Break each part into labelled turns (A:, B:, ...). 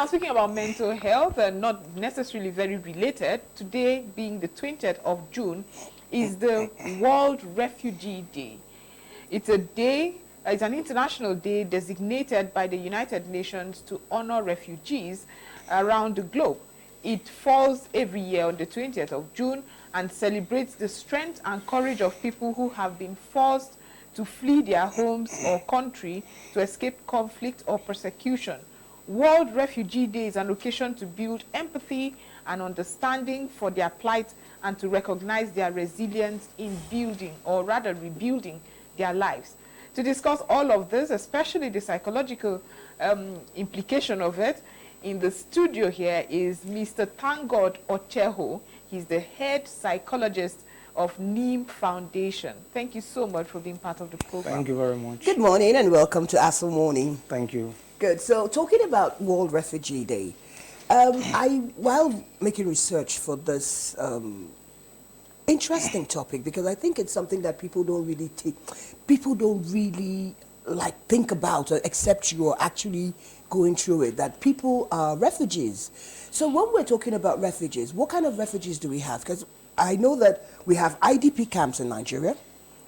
A: Now, speaking about mental health, and not necessarily very related, today being the 20th of June is the World Refugee Day. It's a day, it's an international day designated by the United Nations to honor refugees around the globe. It falls every year on the 20th of June and celebrates the strength and courage of people who have been forced to flee their homes or country to escape conflict or persecution. World Refugee Day is an occasion to build empathy and understanding for their plight and to recognize their resilience in building, or rather rebuilding, their lives. To discuss all of this, especially the psychological implication of it, in the studio here is Mr. ThankGod Ocheho. He's the head psychologist of Neem Foundation. Thank you so much for being part of the program.
B: Thank you very much.
C: Good morning and welcome to ASL Morning.
B: Thank you.
C: Good. So, talking about World Refugee Day, while making research for this interesting topic, because I think it's something that people don't really think about, except you are actually going through it, that people are refugees. So when we're talking about refugees, what kind of refugees do we have? Because I know that we have IDP camps in Nigeria,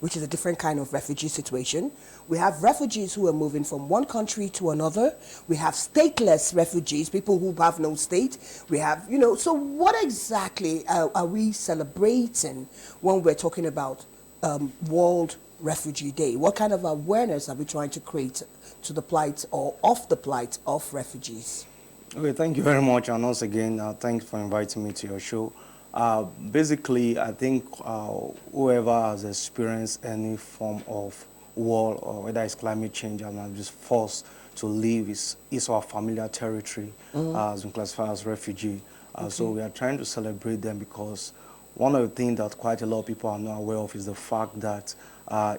C: which is a different kind of refugee situation. We have refugees who are moving from one country to another. We have stateless refugees, people who have no state. We have, so what exactly are we celebrating when we're talking about World Refugee Day? What kind of awareness are we trying to create to the plight or of the plight of refugees?
B: Okay, thank you very much. And once again, thanks for inviting me to your show. Basically, I think whoever has experienced any form of war, or whether it's climate change and are just forced to leave is our familiar territory, has been classified as refugee. So we are trying to celebrate them, because one of the things that quite a lot of people are not aware of is the fact that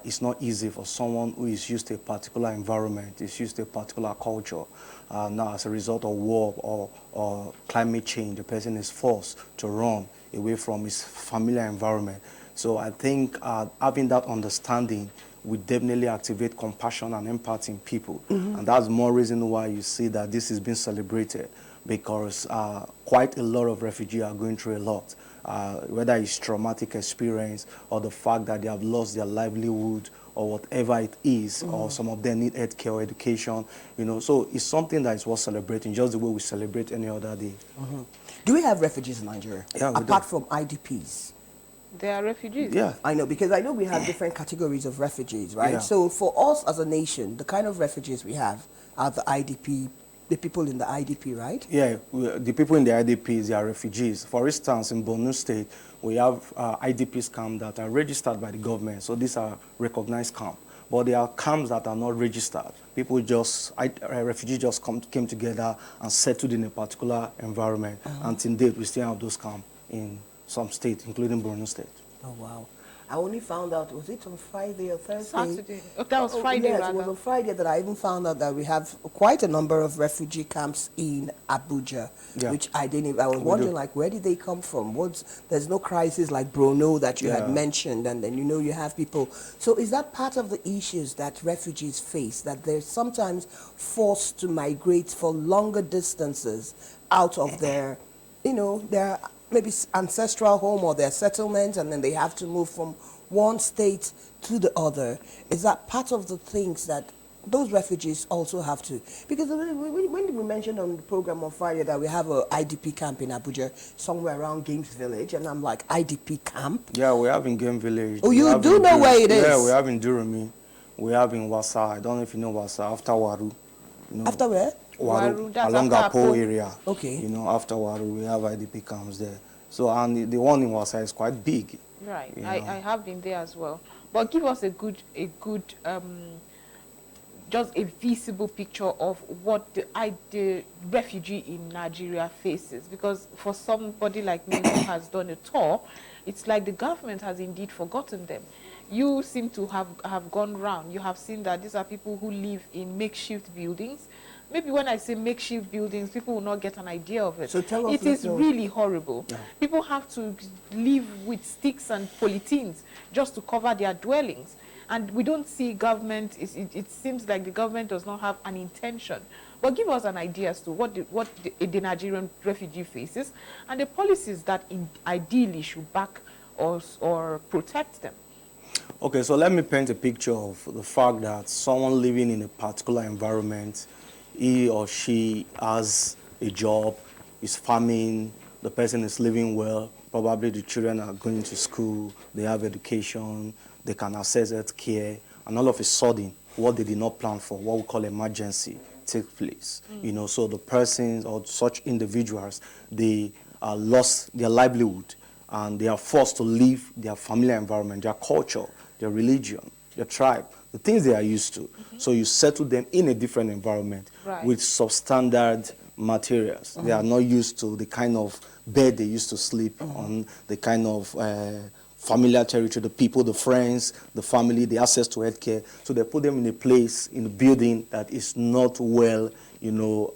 B: it's not easy for someone who is used to a particular environment, is used to a particular culture. Now, as a result of war or climate change, the person is forced to run away from his familiar environment. So I think having that understanding will definitely activate compassion and empathy in people. And that's more reason why you see that this is being celebrated, because quite a lot of refugees are going through a lot. Whether it's traumatic experience or the fact that they have lost their livelihood or whatever it is, or some of them need healthcare or education, so it's something that is worth celebrating, just the way we celebrate any other day.
C: Do we have refugees in Nigeria?
B: Yeah, we
C: apart
B: do.
C: from IDPs?
A: They are refugees.
B: Yeah.
C: I know, because I know we have different categories of refugees, right?
B: Yeah.
C: So for us as a nation, the kind of refugees we have are the IDP, the people in the IDP, right?
B: Yeah, the people in the IDPs, they are refugees. For instance, in Borno State, we have IDPs camps that are registered by the government. So these are recognized camps. But there are camps that are not registered. People refugees just came together and settled in a particular environment. Until date, we still have those camps in some states, including Borno State.
C: Oh, wow. I only found out, was it on Friday or Thursday?
A: Saturday. Oh, that was Friday,
C: yes,
A: rather.
C: it was on Friday that I even found out that we have quite a number of refugee camps in Abuja, which I was wondering, like, where did they come from? There's no crisis like Bruno that you had mentioned, and then, you have people. So is that part of the issues that refugees face, that they're sometimes forced to migrate for longer distances out of their, their maybe ancestral home or their settlement, and then they have to move from one state to the other? Is that part of the things that those refugees also have to? Because when we mentioned on the program on Friday that we have a IDP camp in Abuja, somewhere around Games Village, and I'm like, IDP camp?
B: Yeah, we have in Game Village.
C: Oh, you do know where it is?
B: Yeah, we have in Durumi. We have in Wasa. I don't know if you know Wasa, after Waru.
C: After where?
A: Waru, that's
B: along
A: after
B: Apo
A: Apo.
B: area.
C: Okay.
B: After Waru, we have IDP camps there. So, and the one in Wasa is quite big.
A: Right. I have been there as well. But give us a good just a visible picture of what the refugee in Nigeria faces. Because for somebody like me who has done a tour, it's like the government has indeed forgotten them. You seem to have gone round. You have seen that these are people who live in makeshift buildings. Maybe when I say makeshift buildings, people will not get an idea of it.
C: So tell us.
A: It is really horrible.
B: Yeah.
A: People have to live with sticks and polythenes just to cover their dwellings. And we don't see government, it seems like the government does not have an intention But give us an idea as to what the Nigerian refugee faces and the policies that ideally should back or protect them.
B: Okay, so let me paint a picture of the fact that someone living in a particular environment, he or she has a job, is farming, the person is living well, probably the children are going to school, they have education, they can access health care, and all of a sudden, what they did not plan for, what we call emergency, take place. You know, so the persons or such individuals, they lost their livelihood, and they are forced to leave their familiar environment, their culture, their religion, their tribe, the things they are used to. So you settle them in a different environment with substandard materials. They are not used to the kind of bed they used to sleep on, the kind of familiar territory, the people, the friends, the family, the access to healthcare. So they put them in a place, in a building that is not well, you know,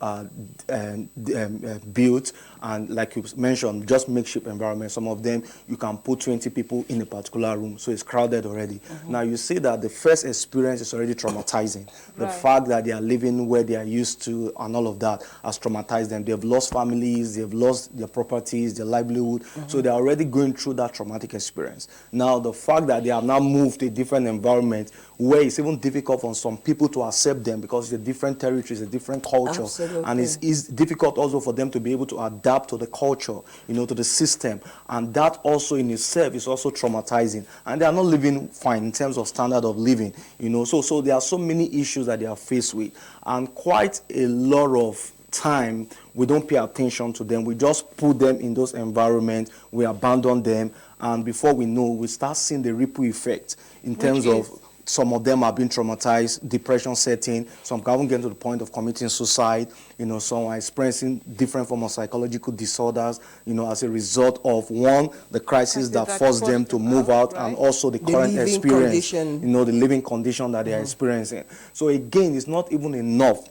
B: built, and like you mentioned, just makeshift environment. Some of them, you can put 20 people in a particular room, so it's crowded already. Now you see that the first experience is already traumatizing. The fact that they are living where they are used to and all of that has traumatized them. They've lost families, they've lost their properties, their livelihood, so they're already going through that traumatic experience. Now the fact that they have now moved to a different environment where it's even difficult for some people to accept them because it's a different territory, it's a different culture.
C: Absolutely.
B: And it's difficult also for them to be able to adapt to the culture, you know, to the system. And that also in itself is also traumatizing. And they are not living fine in terms of standard of living, you know. So there are so many issues that they are faced with. And quite a lot of time, we don't pay attention to them. We just put them in those environments, we abandon them, and before we know, we start seeing the ripple effect in terms of some of them are being traumatized, depression setting, some can even get to the point of committing suicide, you know, some are experiencing different forms of psychological disorders, you know, as a result of, one, the crisis that forced them to move out, and also the current experience, you know, the living condition that they are experiencing. So again, it's not even enough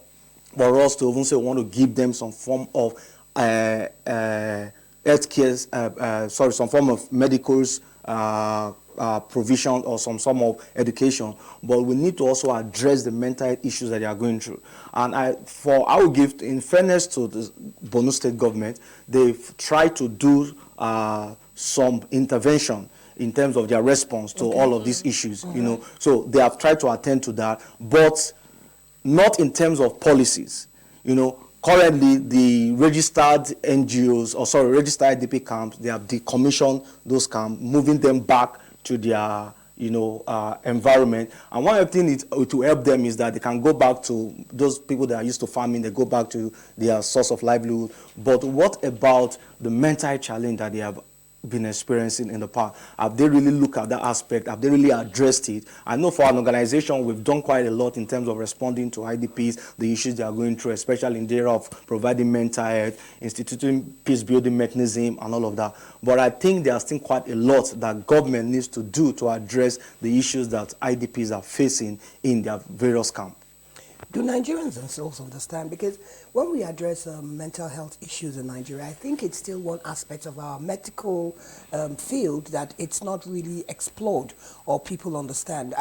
B: for us to even say we want to give them some form of healthcare, some form of medicals, provision or some form of education, but we need to also address the mental health issues that they are going through. And I will give, in fairness to the Borno State government, they've tried to do some intervention in terms of their response to all of these issues, you know. So they have tried to attend to that, but not in terms of policies, you know. Currently, the registered NGOs, registered IDP camps, they have decommissioned those camps, moving them back to their, you know, environment. And one of the things to help them is that they can go back to those people that are used to farming, they go back to their source of livelihood. But what about the mental challenge that they have been experiencing in the past? Have they really looked at that aspect? Have they really addressed it? I know for an organization, we've done quite a lot in terms of responding to IDPs, the issues they are going through, especially in the area of providing mental health, instituting peace-building mechanism, and all of that. But I think there are still quite a lot that government needs to do to address the issues that IDPs are facing in their various camps.
C: Do Nigerians themselves understand? Because when we address mental health issues in Nigeria, I think it's still one aspect of our medical field that it's not really explored or people understand.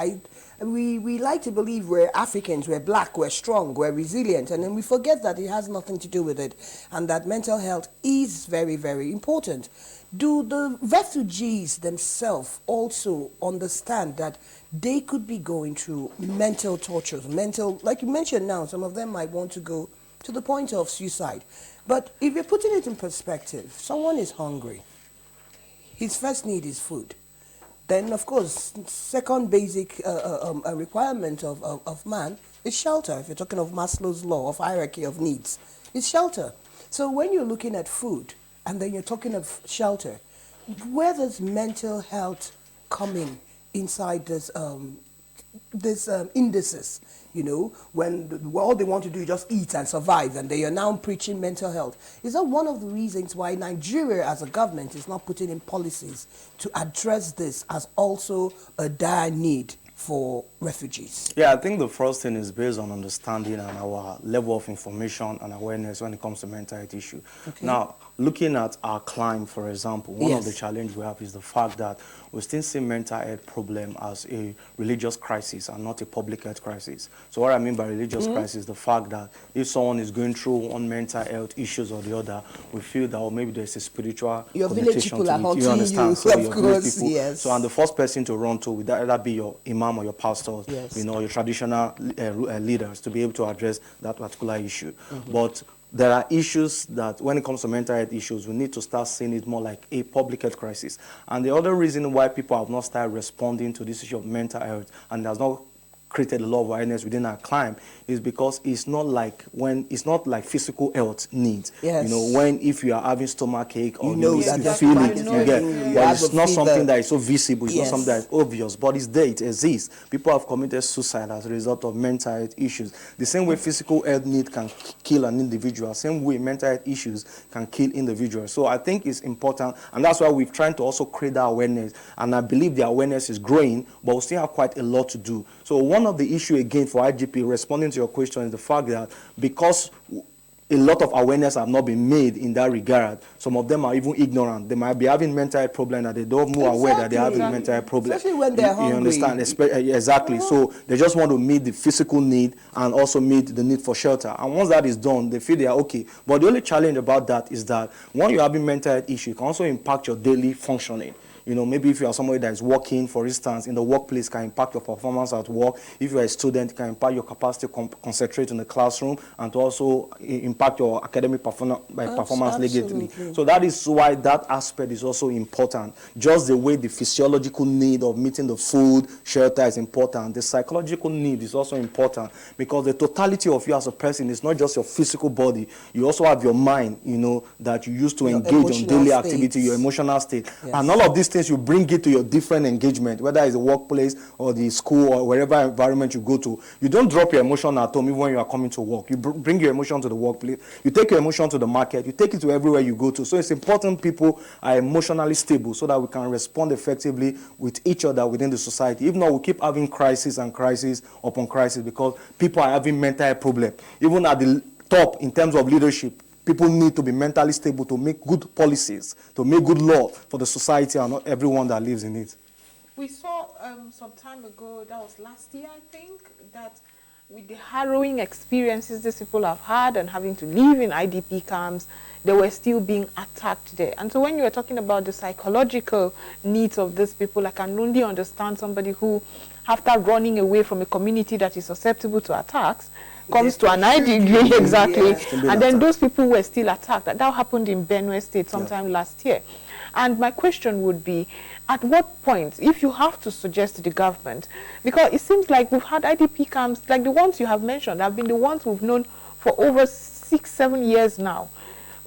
C: We like to believe we're Africans, we're black, we're strong, we're resilient, and then we forget that it has nothing to do with it, and that mental health is very, very important. Do the refugees themselves also understand that they could be going through mental tortures, like you mentioned now, some of them might want to go to the point of suicide. But if you're putting it in perspective, someone is hungry. His first need is food. Then, of course, second basic requirement of man is shelter. If you're talking of Maslow's law of hierarchy of needs, it's shelter. So when you're looking at food, and then you're talking of shelter, where does mental health come in inside this indices? You know, when all they want to do is just eat and survive, and they are now preaching mental health. Is that one of the reasons why Nigeria as a government is not putting in policies to address this as also a dire need for refugees?
B: Yeah, I think the first thing is based on understanding and our level of information and awareness when it comes to mental health issue.
C: Okay.
B: Now, looking at our climb, for example, one of the
C: Yes.
B: challenges we have is the fact that we still see mental health problem as a religious crisis and not a public health crisis. So what I mean by religious crisis is the fact that if someone is going through one mental health issues or the other, we feel that oh, maybe there's a spiritual
C: Your village
B: connotation
C: people
B: to
C: are
B: it.
C: haunting
B: You understand?
C: you,
B: So
C: of
B: your village
C: course,
B: people.
C: yes.
B: So and the first person to run to would either be your imam or your pastors,
C: Yes.
B: you know, your traditional leaders to be able to address that particular issue. But there are issues that when it comes to mental health issues, we need to start seeing it more like a public health crisis. And the other reason why people have not started responding to this issue of mental health and there's not created a lot of awareness within our climb is because it's not like physical health needs.
C: Yes.
B: You know, when if you are having stomach ache or
C: You know
B: you
C: that
B: feel
C: the
B: it,
C: stomach
A: is
B: you get,
A: hurting, you
B: but
C: have
B: it's
C: a
B: not
C: fever.
B: something that is so visible. It's
C: Yes.
B: not something that is obvious, but it's there. It exists. People have committed suicide as a result of mental health issues. The same way physical health need can kill an individual, same way mental health issues can kill individuals. So I think it's important, and that's why we've tried to also create that awareness. And I believe the awareness is growing, but we still have quite a lot to do. So one of the issue again for IGP, responding to your question, is the fact that because a lot of awareness have not been made in that regard. Some of them are even ignorant. They might be having mental health problem and they don't know aware that they're having a mental health problem.
C: Especially when they're hungry.
B: You understand? Exactly. So they just want to meet the physical need and also meet the need for shelter. And once that is done, they feel they are okay. But the only challenge about that is that when you're having mental health issue, it can also impact your daily functioning. You know, maybe if you are somebody that is working, for instance, in the workplace, can impact your performance at work. If you are a student, it can impact your capacity to concentrate in the classroom and to also impact your academic performance negatively.
C: Absolutely.
B: So that is why that aspect is also important. Just the way the physiological need of meeting the food, shelter is important. The psychological need is also important because the totality of you as a person is not just your physical body. You also have your mind, you know, that you use to
C: Your
B: engage on
C: emotional
B: daily
C: states.
B: activity, your emotional state.
C: Yes.
B: And all of these things, you bring it to your different engagement, whether it's the workplace or the school or wherever environment you go to. You don't drop your emotion at home even when you are coming to work. You bring your emotion to the workplace. You take your emotion to the market. You take it to everywhere you go to. So it's important people are emotionally stable so that we can respond effectively with each other within the society. If not, we keep having crisis and crisis upon crisis because people are having mental health problems. Even at the top in terms of leadership, people need to be mentally stable to make good policies, to make good law for the society and not everyone that lives in it.
A: We saw some time ago, that was last year, I think, that with the harrowing experiences these people have had and having to live in IDP camps, they were still being attacked there. And so when you were talking about the psychological needs of these people, I can only understand somebody who, after running away from a community that is susceptible to attacks, comes to an IDP, exactly,
C: Yeah.
A: and then those people were still attacked. That happened in Benue State sometime last year. And my question would be, at what point, if you have to suggest to the government, because it seems like we've had IDP camps, like the ones you have mentioned, have been the ones we've known for over 6-7 years now.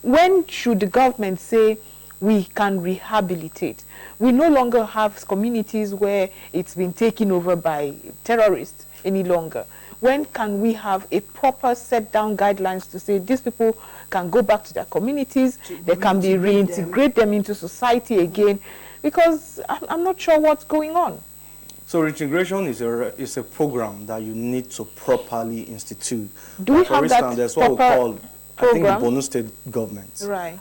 A: When should the government say we can rehabilitate? We no longer have communities where it's been taken over by terrorists any longer. When can we have a proper set down guidelines to say these people can go back to their communities, they can be reintegrate them into society again? Because I'm not sure what's going on.
B: So reintegration is a program that you need to properly institute.
A: Do we
B: For
A: have
B: instance,
A: that
B: there's what we
A: proper
B: call, I think, the
A: program?
B: Borno State government.
A: Right.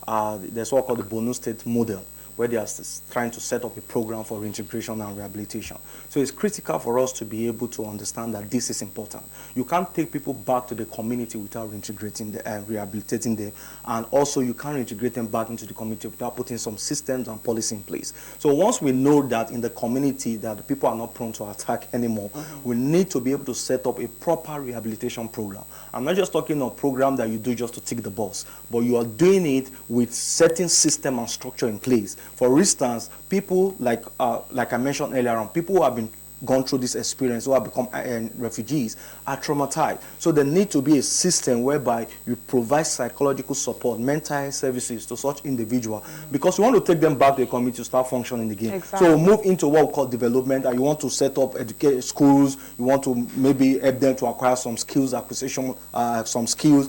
B: There's what called the Borno State model, where they are trying to set up a program for reintegration and rehabilitation. So it's critical for us to be able to understand that this is important. You can't take people back to the community without reintegrating them and rehabilitating them, and also you can't reintegrate them back into the community without putting some systems and policy in place. So once we know that in the community that the people are not prone to attack anymore, we need to be able to set up a proper rehabilitation program. I'm not just talking of a program that you do just to tick the box, but you are doing it with certain system and structure in place. For instance, people like I mentioned earlier on, people who have gone through this experience, who have become refugees, are traumatized. So there needs to be a system whereby you provide psychological support, mental health services to such individuals, because you want to take them back to the community to start functioning again.
A: Exactly.
B: So move into what we call development, and you want to set up schools, you want to maybe help them to acquire some skills, some skills,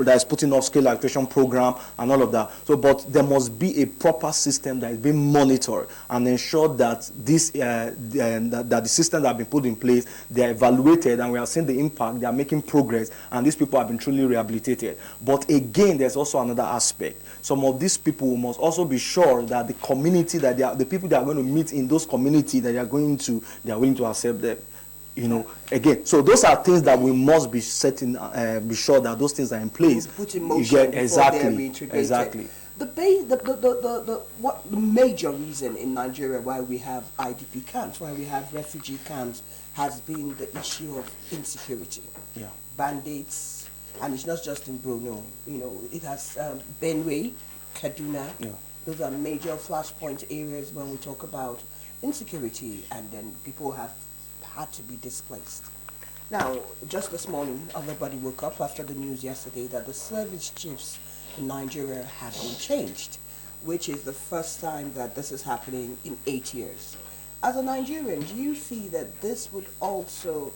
B: that is putting off skill acquisition program and all of that. So, but there must be a proper system that is being monitored and ensure that this that the systems that have been put in place, they are evaluated, and we are seeing the impact. They are making progress, and these people have been truly rehabilitated. But again, there's also another aspect. Some of these people must also be sure that the community that the people that are going to meet in those communities that they are willing to accept them. Again, so those are things that we must be setting, be sure that those things are in place.
C: Put in motion before they're reintegrated.
B: Exactly.
C: The major reason in Nigeria why we have IDP camps, why we have refugee camps, has been the issue of insecurity.
B: Yeah.
C: Bandits, and it's not just in Bruno. It has Benue, Kaduna.
B: Yeah.
C: Those are major flashpoint areas when we talk about insecurity, and then people have had to be displaced. Now, just this morning, everybody woke up after the news yesterday that the service chiefs in Nigeria have been changed, which is the first time that this is happening in 8 years. As a Nigerian, do you see that this would also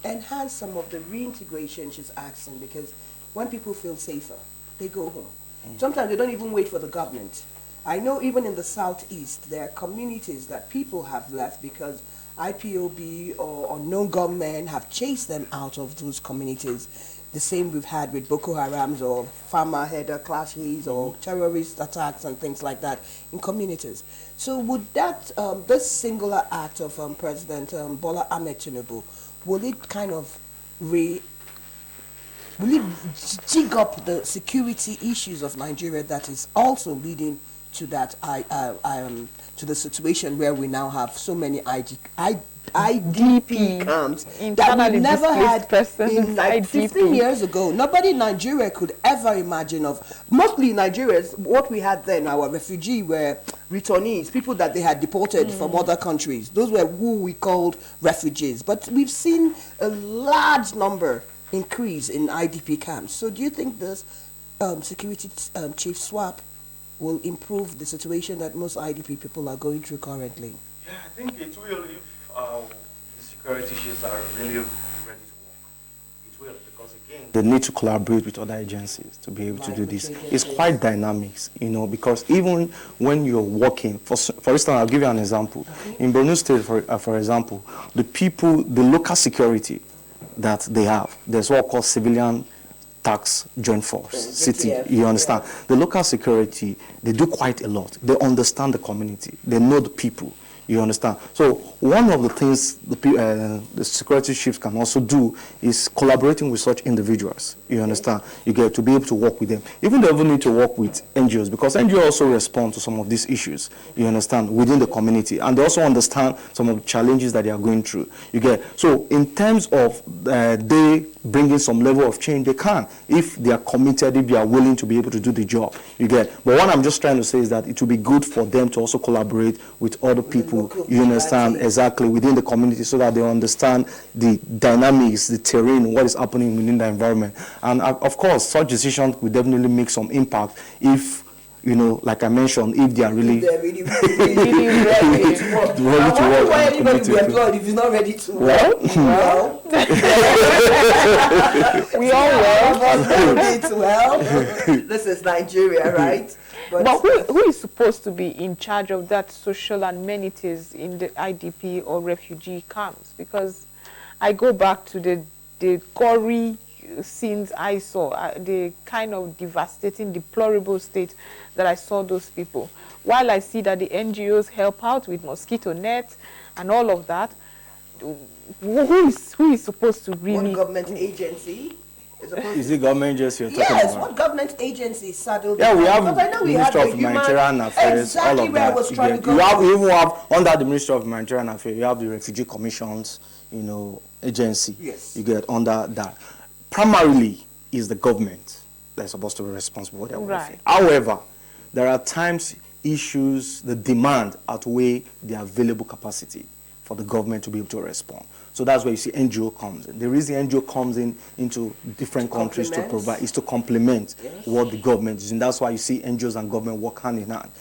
C: enhance some of the reintegration she's asking? Because when people feel safer, they go home. Sometimes they don't even wait for the government. I know even in the southeast, there are communities that people have left because IPOB or unknown gunmen have chased them out of those communities. The same we've had with Boko Harams or farmer header clashes or terrorist attacks and things like that in communities. So would that, this singular act of President Bola Ahmed Tinubu, will it kind of will it jig up the security issues of Nigeria that is also leading to that to the situation where we now have so many IDP camps that we never had in like 15 years ago. Nobody in Nigeria could ever imagine of. Mostly Nigerians, what we had then, our refugee were returnees, people that they had deported from other countries. Those were who we called refugees. But we've seen a large number increase in IDP camps. So do you think this security chief swap will improve the situation that most IDP people are going through currently?
B: Yeah, I think it will if the security chiefs are really ready to work. It will, because again, they need to collaborate with other agencies to be able to do this. It's quite dynamic, because even when you're working, for instance, I'll give you an example. In Borno State, for example, the local security that they have, there's what called civilian tax joint force, city, you understand? Yeah. The local security, they do quite a lot. They understand the community. They know the people, you understand? So one of the things the security chiefs can also do is collaborating with such individuals, you understand? You get to be able to work with them. Even they even need to work with NGOs, because NGOs also respond to some of these issues, you understand, within the community. And they also understand some of the challenges that they are going through, you get? So in terms of they bringing some level of change, they can, if they are committed, if they are willing to be able to do the job, you get. But what I'm just trying to say is that it will be good for them to also collaborate with other people, you understand, exactly, within the community, so that they understand the dynamics, the terrain, what is happening within the environment. And of course, such decisions will definitely make some impact if, like I mentioned, if they are really
C: ready to work. Why anybody be employed if he's not ready to work? Well, we all well. This is Nigeria, right?
A: But who is supposed to be in charge of that social amenities in the IDP or refugee camps? Because I go back to the gory scenes I saw, the kind of devastating, deplorable state that I saw those people. While I see that the NGOs help out with mosquito nets and all of that, who is supposed to really...
C: One government agency?
B: Is it government agency you're talking about?
C: Yes, what government agency saddled?
B: Yeah, we have Ministry of Humanitarian Affairs,
C: exactly,
B: all of
C: where
B: that.
C: I was trying to go.
B: You even have, under the Ministry of Humanitarian Affairs, you have the Refugee Commissions, agency.
C: Yes.
B: You get under that. Primarily is the government that's supposed to be responsible for their welfare. However, there are times issues, the demand outweigh the available capacity for the government to be able to respond. So that's where you see NGO comes in. The reason NGO comes into different countries to provide is to complement what the government is. And that's why you see NGOs and government work hand in hand,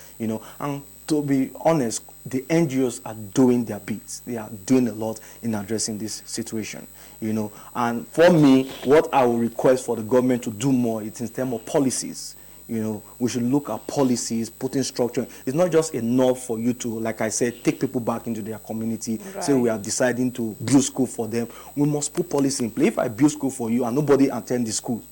B: And to be honest, the NGOs are doing their bits. They are doing a lot in addressing this situation, And for me, what I will request for the government to do more is in terms of policies. We should look at policies, putting structure. It's not just enough for you to, like I said, take people back into their community, say we are deciding to build school for them. We must put policy in place. If I build school for you and nobody attend the school,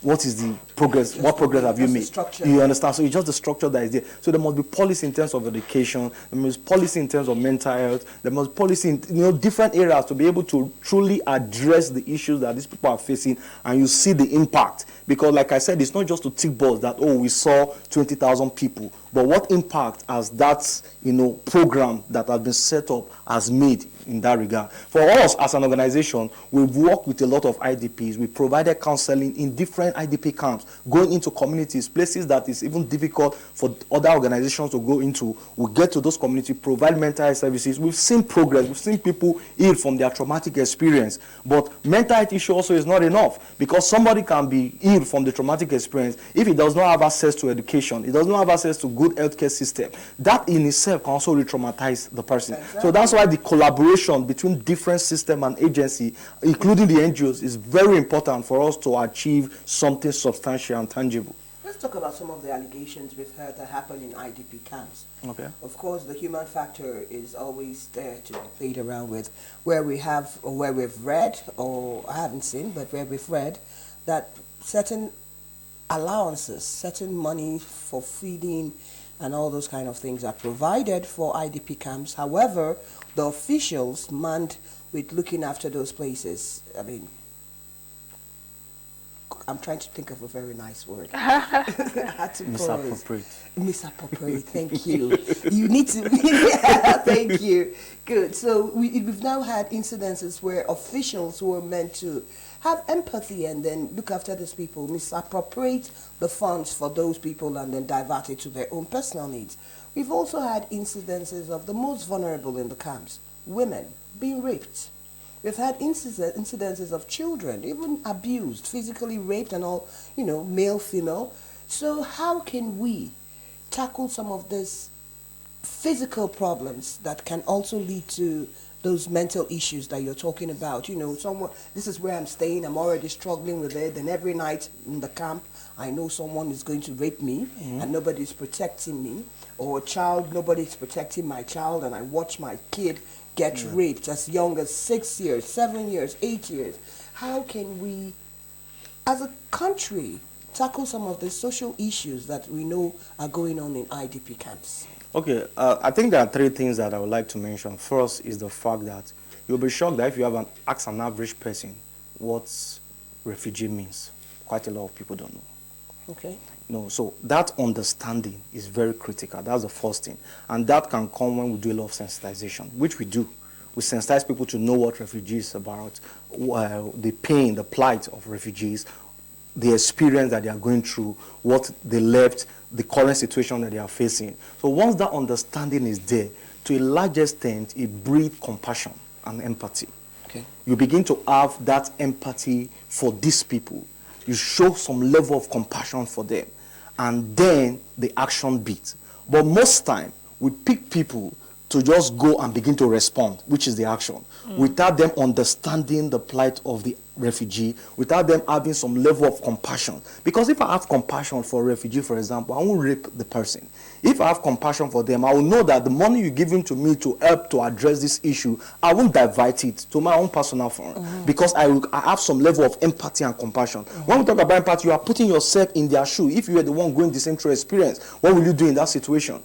B: what is the progress? What progress have you made? You understand? So it's just the structure that is there. So there must be policy in terms of education. There must be policy in terms of mental health. There must be policy in different areas to be able to truly address the issues that these people are facing, and you see the impact. Because like I said, it's not just to tick balls that, we saw 20,000 people. But what impact has that, program that has been set up has made in that regard? For us as an organization, we've worked with a lot of IDPs. We provided counseling in different IDP camps, going into communities, places that is even difficult for other organizations to go into. We get to those communities, provide mental health services. We've seen progress. We've seen people heal from their traumatic experience. But mental health issue also is not enough, because somebody can be healed from the traumatic experience if he does not have access to education, he does not have access to good healthcare system. That in itself can also re-traumatize the person. Exactly. So that's why the collaboration between different system and agency, including the NGOs, is very important for us to achieve something substantial and tangible.
C: Let's talk about some of the allegations we've heard that happen in IDP camps.
B: Okay.
C: Of course, the human factor is always there to be played around with, where we have, or where we've read, or I haven't seen, but where we've read that certain allowances, certain money for feeding and all those kind of things are provided for IDP camps. However, the officials manned with looking after those places, I'm trying to think of a very nice word.
B: Misappropriate.
C: Misappropriate, thank you. You need to, thank you. Good. So we've now had incidences where officials who are meant to have empathy and then look after these people misappropriate the funds for those people and then divert it to their own personal needs. We've also had incidences of the most vulnerable in the camps, women, being raped. We've had incidences of children, even abused, physically raped and all, male, female. So how can we tackle some of these physical problems that can also lead to those mental issues that you're talking about? Someone, this is where I'm staying, I'm already struggling with it, and every night in the camp, I know someone is going to rape me, and nobody's protecting me. Or a child, nobody's protecting my child, and I watch my kid get raped as young as 6 years, 7 years, 8 years. How can we, as a country, tackle some of the social issues that we know are going on in IDP camps?
B: Okay, I think there are three things that I would like to mention. First is the fact that you'll be shocked that if you ask an average person what refugee means, quite a lot of people don't know.
C: Okay.
B: So that understanding is very critical. That's the first thing. And that can come when we do a lot of sensitization, which we do. We sensitize people to know what refugees are about, the pain, the plight of refugees, the experience that they are going through, what they left, the current situation that they are facing. So once that understanding is there, to a large extent, it breeds compassion and empathy.
C: Okay.
B: You begin to have that empathy for these people. You show some level of compassion for them, and then the action beat. But most time, we pick people to just go and begin to respond, which is the action, without them understanding the plight of the refugee, without them having some level of compassion. Because if I have compassion for a refugee, for example, I won't rape the person. If I have compassion for them, I will know that the money you're giving to me to help to address this issue, I won't divert it to my own personal fund, because I have some level of empathy and compassion. When we talk about empathy, you are putting yourself in their shoe. If you were the one going the same through experience, what will you do in that situation?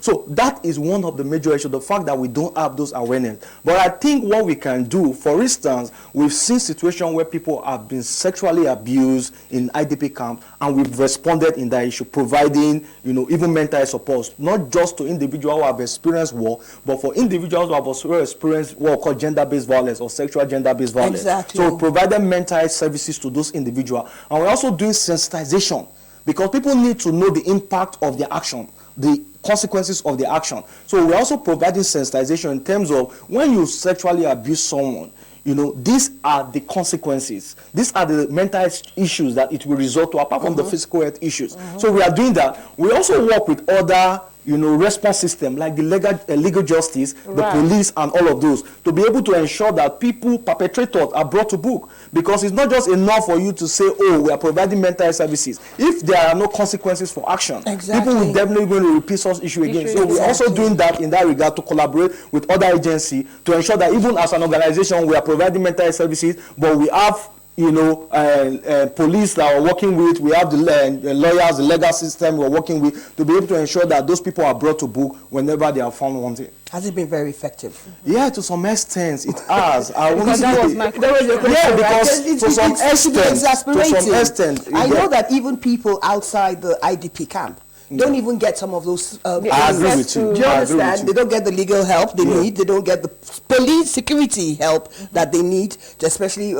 B: So that is one of the major issues, the fact that we don't have those awareness. But I think what we can do, for instance, we've seen situations where people have been sexually abused in IDP camp, and we've responded in that issue, providing, even mental health support, not just to individuals who have experienced war, but for individuals who have also experienced what we call gender-based violence or sexual gender-based violence.
C: Exactly.
B: So we provided mental health services to those individuals, and we're also doing sensitization, because people need to know the impact of their action, the consequences of the action. So we're also providing sensitization in terms of when you sexually abuse someone, these are the consequences. These are the mental health issues that it will result to, apart from the physical health issues. So we are doing that. We also work with other response system, like the legal justice, the
A: Right.
B: police, and all of those, to be able to ensure that perpetrators are brought to book. Because it's not just enough for you to say, oh, we are providing mental health services. If there are no consequences for action, people will definitely going to repeat such issue again. So we're also doing that in that regard, to collaborate with other agencies to ensure that even as an organization, we are providing mental health services, but we have police that we're working with, we have the lawyers, the legal system we're working with, to be able to ensure that those people are brought to book whenever they are found wanted.
C: Has it been very effective?
B: Yeah, to some extent it has.
A: Because that was my question.
B: Yeah, because to some extent,
C: I know that even people outside the IDP camp don't even get some of those
B: I agree with you.
C: Do you understand? They don't get the legal help they need. They don't get the police security help that they need, especially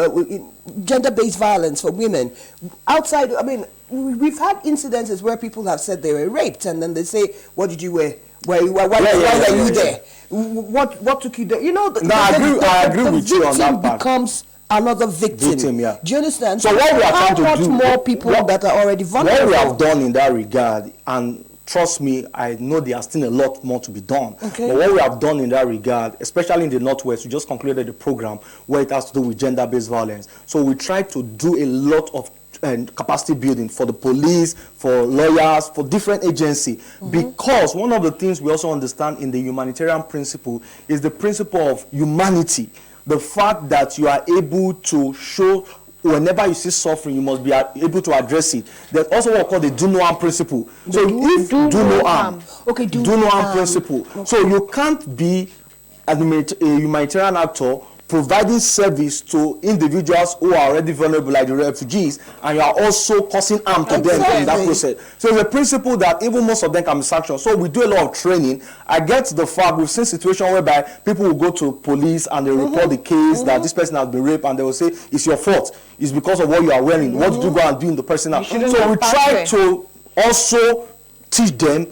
C: gender-based violence for women. Outside, I mean, we've had incidences where people have said they were raped, and then they say, "What did you wear? Why were you there? What took you there?"
B: I agree with you on that part.
C: Becomes another victim.
B: Yeah.
C: Do you understand?
B: So what we are trying to do,
C: how much more people that are already vulnerable?
B: What we have done in that regard, and trust me, I know there's still a lot more to be done.
C: Okay.
B: But what we have done in that regard, especially in the Northwest, we just concluded the program where it has to do with gender-based violence. So we try to do a lot of capacity building for the police, for lawyers, for different agencies. Because one of the things we also understand in the humanitarian principle is the principle of humanity. The fact that you are able to show, whenever you see suffering, you must be able to address it. There's also what we call the do no harm principle. So if do no harm, do no harm principle. So you can't be a humanitarian actor providing service to individuals who are already vulnerable, like the refugees, and you are also causing harm to them in that process. So it's a principle that even most of them can be sanctioned. So we do a lot of training. I get the fact, we've seen situations whereby people will go to police and they report the case that this person has been raped, and they will say, it's your fault. It's because of what you are wearing. What did you go and do in the person now? So we try to also teach them,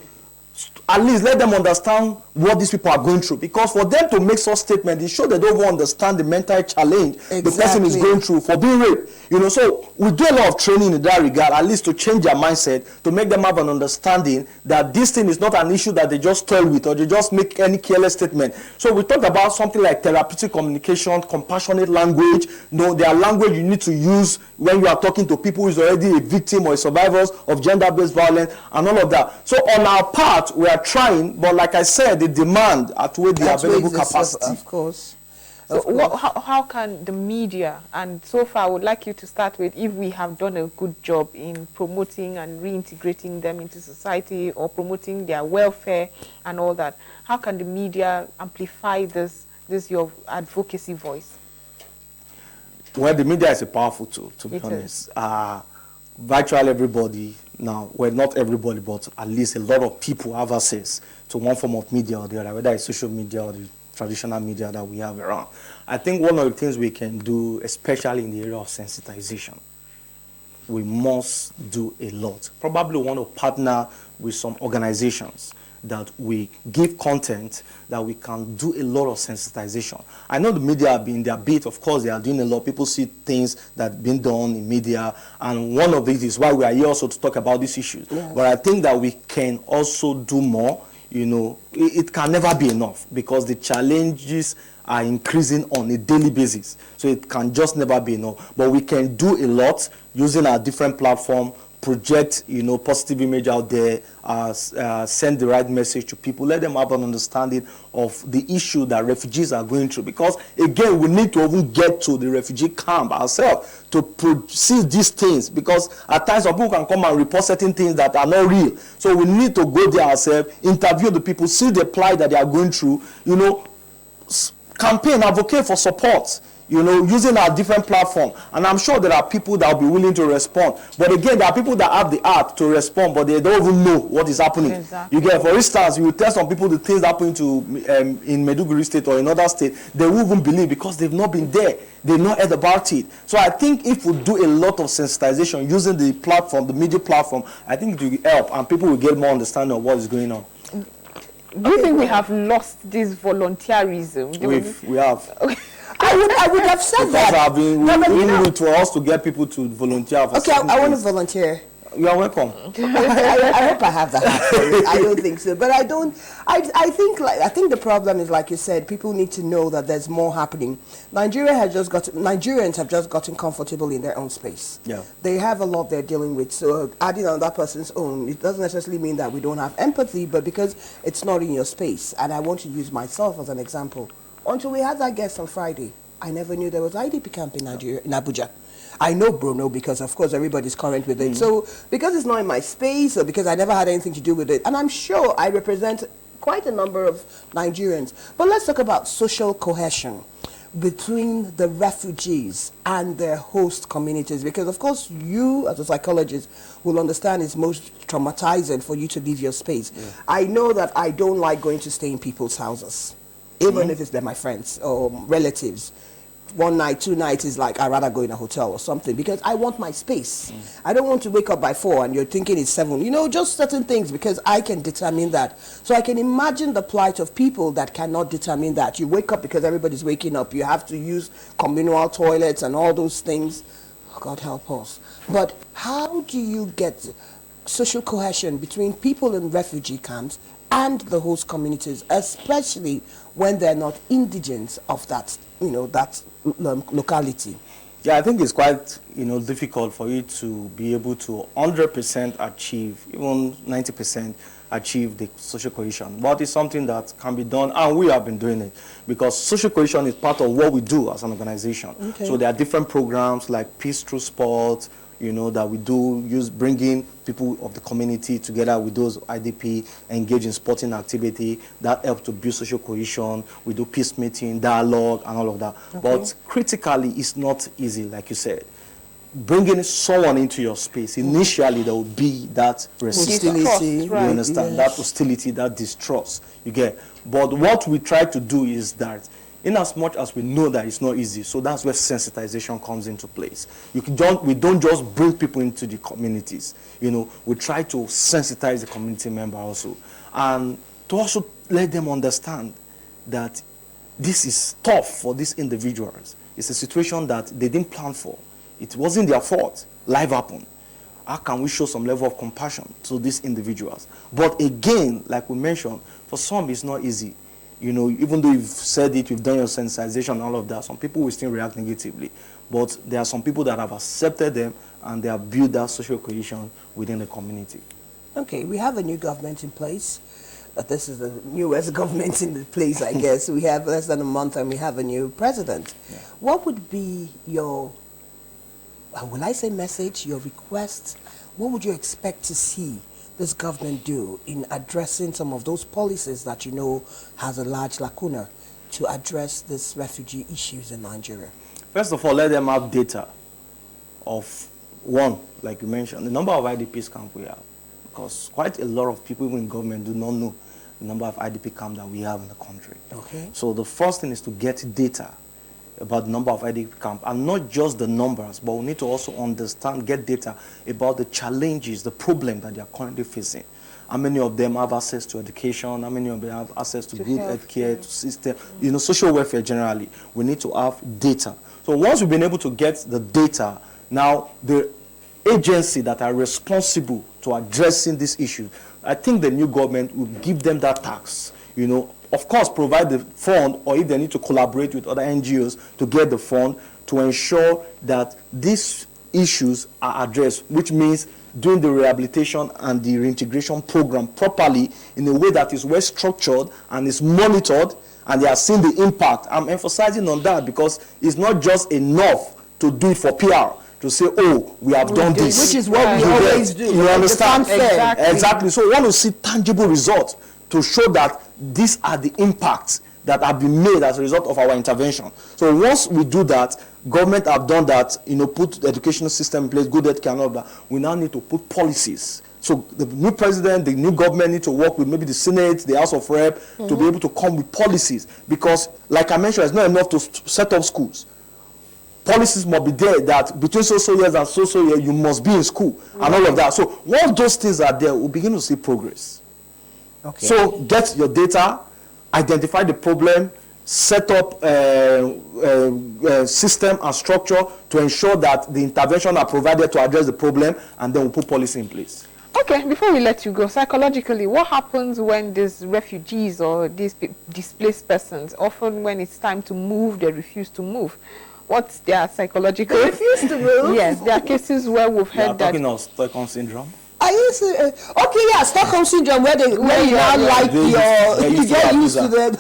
B: at least let them understand what these people are going through, because for them to make such statements, it shows they don't even understand the mental challenge the person is going through for being raped. So we do a lot of training in that regard, at least to change their mindset, to make them have an understanding that this thing is not an issue that they just toy with or they just make any careless statement. So we talked about something like therapeutic communication, compassionate language. There are language you need to use when you are talking to people who is already a victim or a survivors of gender-based violence and all of that. So on our part, we are trying, but like I said, the demand outweighs the available capacity.
C: Of course.
A: So how can the media, and so far I would like you to start with, if we have done a good job in promoting and reintegrating them into society or promoting their welfare and all that, how can the media amplify this your advocacy voice?
B: Well, the media is a powerful tool, to be honest. Virtually everybody now, well, not everybody, but at least a lot of people have access to one form of media or the other, whether it's social media or the traditional media that we have around. I think one of the things we can do, especially in the area of sensitization, we must do a lot. Probably want to partner with some organizations that we give content that we can do a lot of sensitization. I know the media have been their bit, of course they are doing a lot. People see things that have been done in media, and one of it is why we are here also to talk about these issues. Yes. But I think that we can also do more. It can never be enough, because the challenges are increasing on a daily basis. So it can just never be enough. But we can do a lot using our different platforms, project positive image out there, send the right message to people, let them have an understanding of the issue that refugees are going through. Because again, we need to even get to the refugee camp ourselves to see these things, because at times some people can come and report certain things that are not real. So we need to go there ourselves, interview the people, see the plight that they are going through, campaign, advocate for support, using our different platforms. And I'm sure there are people that will be willing to respond. But again, there are people that have the art to respond, but they don't even know what is happening. Exactly. For instance, you tell some people the things happening in Maiduguri state or in other states, they won't even believe, because they've not been there. They've not heard about it. So I think if we do a lot of sensitization using the platform, the media platform, I think it will help, and people will get more understanding of what is going on.
A: Do you think we have lost this volunteerism?
B: We have.
A: Okay.
C: I would have said that.
B: Because we need for us to get people to volunteer. For
C: I want to volunteer
B: You are welcome.
C: I hope I have the heart for it. I don't think so, but I don't. I think the problem is, like you said, people need to know that there's more happening. Nigerians have just gotten comfortable in their own space.
B: Yeah.
C: They have a lot they're dealing with. So adding on that person's own, it doesn't necessarily mean that we don't have empathy, but because it's not in your space. And I want to use myself as an example. Until we had that guest on Friday, I never knew there was IDP camp in Nigeria, in Abuja. I know Bruno because, of course, everybody's current with it. So because it's not in my space or because I never had anything to do with it, and I'm sure I represent quite a number of Nigerians. But let's talk about social cohesion between the refugees and their host communities, because, of course, you as a psychologist will understand it's most traumatizing for you to leave your space. Yeah. I know that I don't like going to stay in people's houses, even if they're my friends or relatives. 1 night, 2 nights is like, I'd rather go in a hotel or something because I want my space. I don't want to wake up by 4 and you're thinking it's 7. You know, just certain things, because I can determine that. So I can imagine the plight of people that cannot determine that. You wake up because everybody's waking up. You have to use communal toilets and all those things. Oh, God help us. But how do you get social cohesion between people in refugee camps and the host communities, especially when they're not indigents of that, you know, that locality?
B: Yeah, I think it's quite, difficult for you to be able to 100% achieve, even 90% achieve the social cohesion. But it's something that can be done, and we have been doing it, because social cohesion is part of what we do as an organization. Okay. So there are different programs like Peace Through Sport, that we do, bringing people of the community together with those IDP, engage in sporting activity that help to build social cohesion. We do peace meeting, dialogue, and all of that. Okay. But critically, it's not easy, like you said. Bringing someone into your space, initially there will be that resistance. Hostility, right. You understand? Yes. That hostility, that distrust, you get. But what we try to do is that, in as much as we know that it's not easy, so that's where sensitization comes into place. We don't just bring people into the communities. We try to sensitize the community member also, and to also let them understand that this is tough for these individuals. It's a situation that they didn't plan for. It wasn't their fault. Life happened. How can we show some level of compassion to these individuals? But again, like we mentioned, for some it's not easy. Even though you've said it, you've done your sensitization and all of that, some people will still react negatively. But there are some people that have accepted them and they have built that social cohesion within the community.
C: Okay, we have a new government in place. This is the newest government in the place, I guess. We have less than a month and we have a new president. Yeah. What would be your, will I say message, your request? What would you expect to see this government do in addressing some of those policies that has a large lacuna to address these refugee issues in Nigeria?
B: First of all, let them have data of, one, like you mentioned, the number of IDPs camp we have. Because quite a lot of people, even in government, do not know the number of IDP camp that we have in the country. Okay. So the first thing is to get data about the number of IDP camp, and not just the numbers, but we need to also understand, get data about the challenges, the problem that they are currently facing. How many of them have access to education? How many of them have access to good health care, to system, social welfare generally? We need to have data. So once we've been able to get the data, now the agency that are responsible to addressing this issue, I think the new government will give them that task, of course, provide the fund, or if they need to collaborate with other NGOs to get the fund to ensure that these issues are addressed, which means doing the rehabilitation and the reintegration program properly in a way that is well structured and is monitored, and they are seeing the impact. I'm emphasizing on that because it's not just enough to do it for PR, to say, oh, we have done this.
C: Which is what we always do.
B: You understand?
C: Exactly.
B: So we want to see tangible results to show that these are the impacts that have been made as a result of our intervention. So once we do that, government have done that, put the educational system in place, good healthcare and all that, we now need to put policies. So the new president, the new government need to work with maybe the Senate, the House of Rep, to be able to come with policies. Because, like I mentioned, it's not enough to set up schools. Policies must be there that between so years and so years, you must be in school and all of that. So once those things are there, we'll begin to see progress. Okay. So get your data, identify the problem, set up system and structure to ensure that the intervention are provided to address the problem, and then we'll put policy in place.
A: Okay, before we let you go, psychologically, what happens when these refugees or these displaced persons, often when it's time to move, they refuse to move? What's their psychological...
C: They refuse to move?
A: Yes, there are cases where we've heard that...
B: talking of Stockholm syndrome?
C: I used to, okay, yeah, Stockholm syndrome, where you now like you get used to them.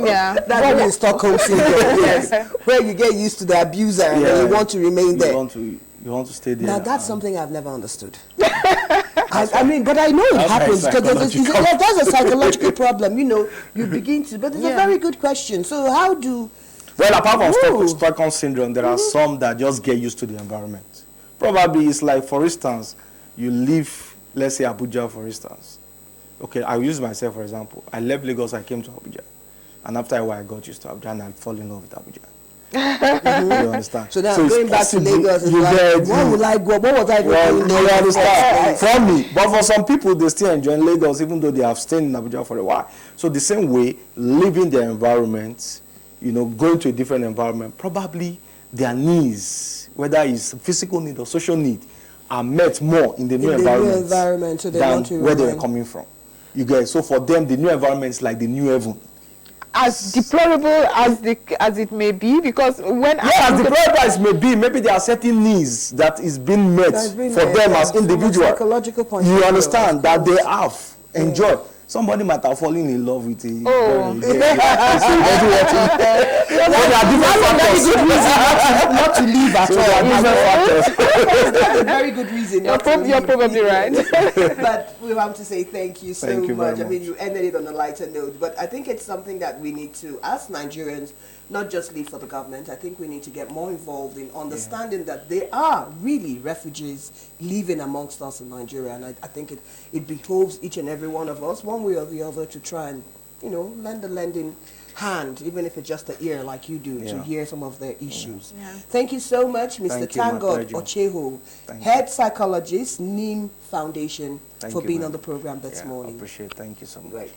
A: Yeah.
C: That's what Stockholm syndrome, yes. Where you get used to the abuser and you want to remain there.
B: You want to stay there.
C: Now, that's something I've never understood. I mean, but I know it happens because that's a psychological problem. You know, you begin to, but it's a very good question. So how do...
B: Well, apart from Stockholm syndrome, there are some that just get used to the environment. Probably it's like, for instance, you leave, let's say Abuja, for instance. Okay, I'll use myself, for example. I left Lagos, I came to Abuja. And after a while, I got used to Abuja and I fall in love with Abuja. You understand?
C: So now going back to Lagos, is like, what would I go? What was I doing?
B: You understand? From me. But for some people, they still enjoy Lagos, even though they have stayed in Abuja for a while. So the same way, leaving their environment, you know, going to a different environment, probably their needs, whether it's physical need or social need, are met more in the new environment
C: so they
B: than
C: want to
B: where they were coming from. You get so for them, the new environment is like the new heaven.
A: As deplorable as it may be, because when
B: as deplorable as it may be, maybe there are certain needs that is being met for them as individuals.
C: Psychological point.
B: You understand that they have enjoy. Somebody might have fallen in love with a
C: not to leave at all. That's a very good reason.
A: You're probably right.
C: But we want to say thank you so much. I mean, you ended it on a lighter note, but I think it's something that we need to, as Nigerians, not just leave for the government. I think we need to get more involved in understanding that there are really refugees living amongst us in Nigeria, and I think it behoves each and every one of us, one way or the other, to try and, you know, lend a lending hand, even if it's just an ear like you do, to hear some of their issues. Thank you so much, Mr. ThankGod Ocheho, Head Psychologist, Neem Foundation, for being on the program this morning.
B: I appreciate it. Thank you so much.
C: Great.